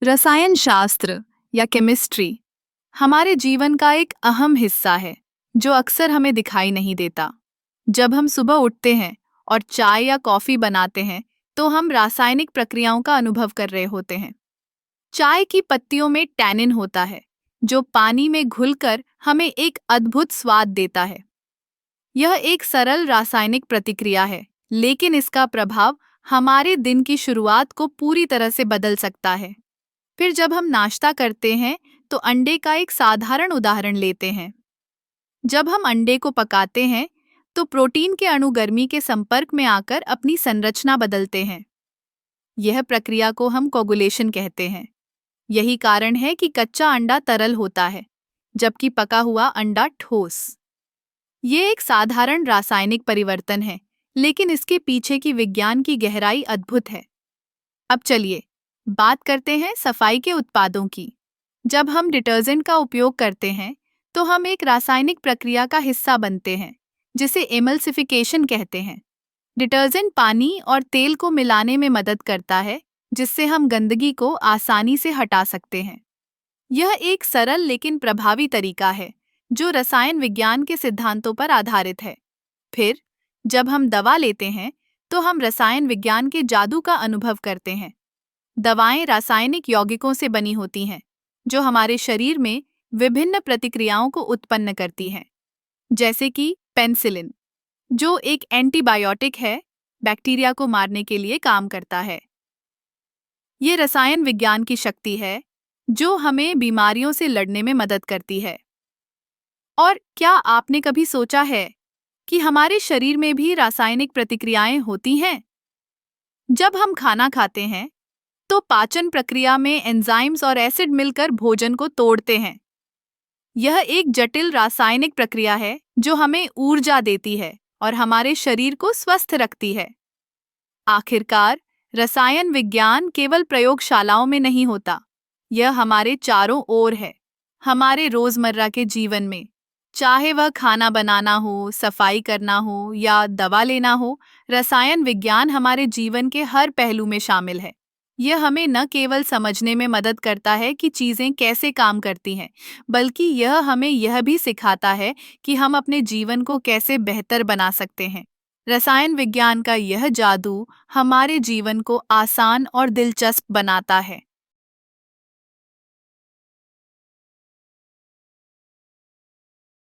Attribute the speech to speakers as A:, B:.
A: रसायन शास्त्र या केमिस्ट्री हमारे जीवन का एक अहम हिस्सा है जो अक्सर हमें दिखाई नहीं देता। जब हम सुबह उठते हैं और चाय या कॉफी बनाते हैं तो हम रासायनिक प्रक्रियाओं का अनुभव कर रहे होते हैं। चाय की पत्तियों में टैनिन होता है जो पानी में घुलकर हमें एक अद्भुत स्वाद देता है। यह एक सरल रासायनिक प्रतिक्रिया है, लेकिन इसका प्रभाव हमारे दिन की शुरुआत को पूरी तरह से बदल सकता है। फिर जब हम नाश्ता करते हैं तो अंडे का एक साधारण उदाहरण लेते हैं। जब हम अंडे को पकाते हैं तो प्रोटीन के अणु गर्मी के संपर्क में आकर अपनी संरचना बदलते हैं। यह प्रक्रिया को हम कोगुलेशन कहते हैं। यही कारण है कि कच्चा अंडा तरल होता है जबकि पका हुआ अंडा ठोस। ये एक साधारण रासायनिक परिवर्तन है, लेकिन इसके पीछे की विज्ञान की गहराई अद्भुत है। अब चलिए बात करते हैं सफाई के उत्पादों की। जब हम डिटर्जेंट का उपयोग करते हैं तो हम एक रासायनिक प्रक्रिया का हिस्सा बनते हैं जिसे एमल्सिफिकेशन कहते हैं। डिटर्जेंट पानी और तेल को मिलाने में मदद करता है जिससे हम गंदगी को आसानी से हटा सकते हैं। यह एक सरल लेकिन प्रभावी तरीका है जो रसायन विज्ञान के सिद्धांतों पर आधारित है। फिर जब हम दवा लेते हैं तो हम रसायन विज्ञान के जादू का अनुभव करते हैं। दवाएं रासायनिक यौगिकों से बनी होती हैं जो हमारे शरीर में विभिन्न प्रतिक्रियाओं को उत्पन्न करती हैं, जैसे कि पेनिसिलिन, जो एक एंटीबायोटिक है, बैक्टीरिया को मारने के लिए काम करता है। ये रसायन विज्ञान की शक्ति है जो हमें बीमारियों से लड़ने में मदद करती है। और क्या आपने कभी सोचा है कि हमारे शरीर में भी रासायनिक प्रतिक्रियाएं होती हैं? जब हम खाना खाते हैं तो पाचन प्रक्रिया में एंजाइम्स और एसिड मिलकर भोजन को तोड़ते हैं। यह एक जटिल रासायनिक प्रक्रिया है जो हमें ऊर्जा देती है और हमारे शरीर को स्वस्थ रखती है। आखिरकार, रसायन विज्ञान केवल प्रयोगशालाओं में नहीं होता, यह हमारे चारों ओर है, हमारे रोजमर्रा के जीवन में। चाहे वह खाना बनाना हो, सफाई करना हो या दवा लेना हो, रसायन विज्ञान हमारे जीवन के हर पहलू में शामिल है। यह हमें न केवल समझने में मदद करता है कि चीज़ें कैसे काम करती हैं, बल्कि यह हमें यह भी सिखाता है कि हम अपने जीवन को कैसे बेहतर बना सकते हैं। रसायन विज्ञान का यह जादू हमारे जीवन को आसान और दिलचस्प बनाता है।